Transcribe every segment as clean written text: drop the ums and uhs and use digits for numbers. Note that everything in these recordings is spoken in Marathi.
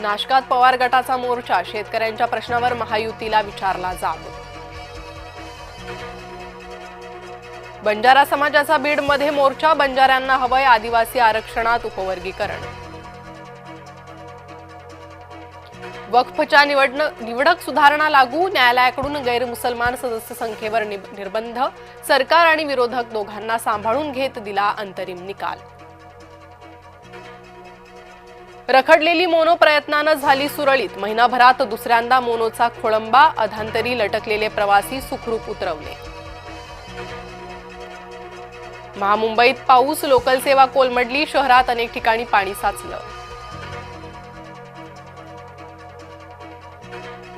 नाशकात पवार गटाचा मोर्चा, शेतकऱ्यांच्या प्रश्नावर महायुतीला विचारला जाब. बंजारा समाजाचा बीडमध्ये मोर्चा, बंजाऱ्यांना हवंय आदिवासी आरक्षणात उपवर्गीकरण. वक्फच्या निवडक सुधारणा लागू, न्यायालयाकडून गैरमुसलमान सदस्य संख्येवर निर्बंध, सरकार आणि विरोधक दोघांना सांभाळून घेत दिला अंतरिम निकाल. रखडलेली मोनो प्रयत्नानं झाली सुरळीत, महिनाभरात दुसऱ्यांदा मोनोचा खोळंबा, अधांतरी लटकलेले प्रवासी सुखरूप उतरवले. महामुंबईत पाऊस, लोकल सेवा कोलमडली, शहरात अनेक ठिकाणी पाणी साचलं.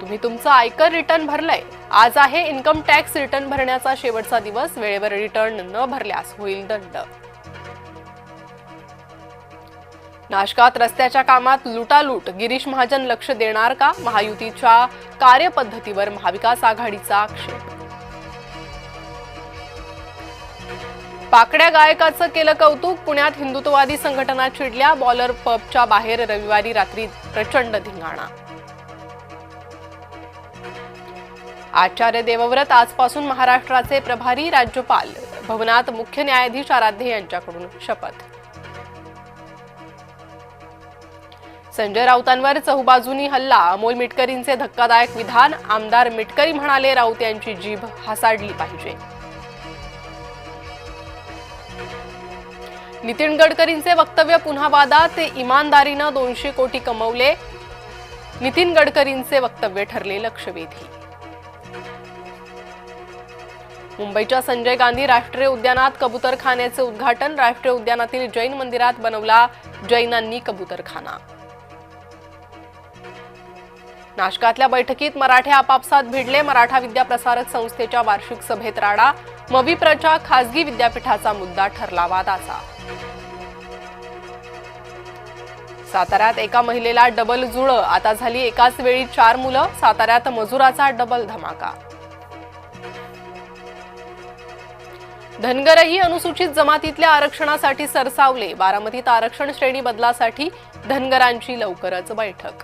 तुम्ही तुमचं आयकर रिटर्न भरलंय? आज आहे इन्कम टॅक्स रिटर्न भरण्याचा शेवटचा दिवस, वेळेवर रिटर्न न भरल्यास होईल दंड. नाशकात रस्त्याच्या कामात लुटालूट, गिरीश महाजन लक्ष देणार का? महायुतीच्या कार्यपद्धतीवर महाविकास आघाडीचा आक्षेप. पाकड्या गायकाचं केलं कौतुक, पुण्यात हिंदुत्ववादी संघटना चिडल्या, बॉलर पबच्या बाहेर रविवारी रात्री प्रचंड धिंगाणा. आचार्य देवव्रत आजपासून महाराष्ट्राचे प्रभारी, राज्यपाल भवनात मुख्य न्यायाधीश आराध्य यांच्याकडून शपथ. संजय राऊतांवर चहूबाजूंनी हल्ला, अमोल मिटकरींचे धक्कादायक विधान, आमदार मिटकरी म्हणाले राऊत यांची जीभ हासाडली पाहिजे. नितीन गडकरींचे वक्तव्य पुन्हा वादात, इमानदारीनं 200 कोटी कमवले, नितीन गडकरींचे वक्तव्य ठरले लक्षवेधी. मुंबईच्या संजय गांधी राष्ट्रीय उद्यानात कबूतरखान्याचे उद्घाटन, राष्ट्रीय उद्यानातील जैन मंदिरात बनवला जैनांनी कबूतरखाना. नाशकातल्या बैठकीत मराठे आपापसात भिडले, मराठा विद्या प्रसारक संस्थेच्या वार्षिक सभेत राडा, मविप्रच्या खासगी विद्यापीठाचा मुद्दा ठरला वादाचा. साताऱ्यात एका महिलेला डबल जुळं, आता झाली एकाच वेळी 4 मुलं, साताऱ्यात मजुराचा डबल धमाका. धनगरही अनुसूचित जमातीतल्या आरक्षणासाठी सरसावले, बारामतीत आरक्षण श्रेणी बदलासाठी धनगरांची लवकरच बैठक.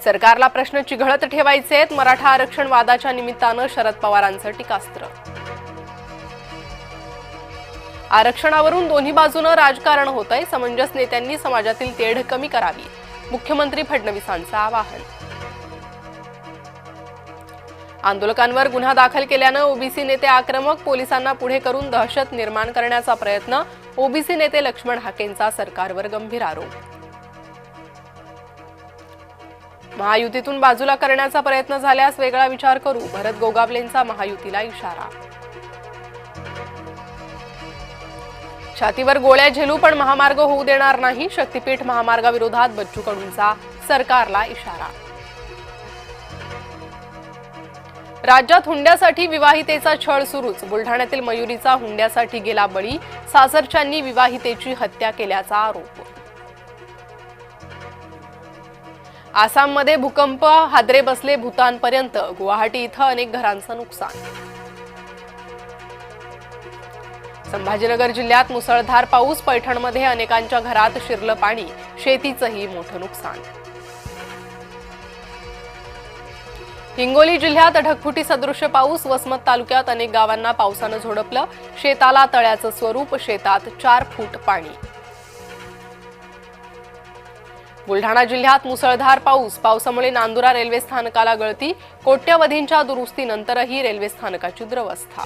सरकारला प्रश्न चिघळत ठेवायचेत, मराठा आरक्षण वादाच्या निमित्तानं शरद पवारांचं टीकास्त्र. आरक्षणावरून दोन्ही बाजूनं राजकारण होतंय, समंजस नेत्यांनी समाजातील तेढ कमी करावी, मुख्यमंत्री फडणवीसांचं आवाहन. आंदोलकांवर गुन्हा दाखल केल्यानं ओबीसी नेते आक्रमक, पोलिसांना पुढे करून दहशत निर्माण करण्याचा प्रयत्न, ओबीसी नेते लक्ष्मण हाकेंचा सरकारवर गंभीर आरोप. महायुतीतून बाजूला करण्याचा प्रयत्न झाल्यास वेगळा विचार करू, भरत गोगावलेंचा महायुतीला इशारा. छातीवर गोळ्या झेलू पण महामार्ग होऊ देणार नाही, शक्तीपीठ महामार्गाविरोधात बच्चू कडूंचा सरकारला इशारा. राज्यात हुंड्यासाठी विवाहितेचा छळ सुरूच, बुलढाण्यातील मयुरीचा हुंड्यासाठी गेला बळी, सासरच्यांनी विवाहितेची हत्या केल्याचा आरोप. आसाममध्ये भूकंप, हादरे बसले भूतानपर्यंत, गुवाहाटी इथं अनेक घरांचं नुकसान. संभाजीनगर जिल्ह्यात मुसळधार पाऊस, पैठणमध्ये अनेकांच्या घरात शिरलं पाणी, शेतीचंही मोठं नुकसान. हिंगोली जिल्ह्यात ढगफुटी सदृश्य पाऊस, वसमत तालुक्यात अनेक गावांना पावसानं झोडपलं, शेताला तळ्याचं स्वरूप, शेतात 4 फूट पाणी. बुलढाणा जिल्ह्यात मुसळधार पाऊस, पावसामुळे नांदुरा रेल्वे स्थानकाला गळती, कोट्यवधींच्या दुरुस्तीनंतरही रेल्वे स्थानकाची दुरवस्था.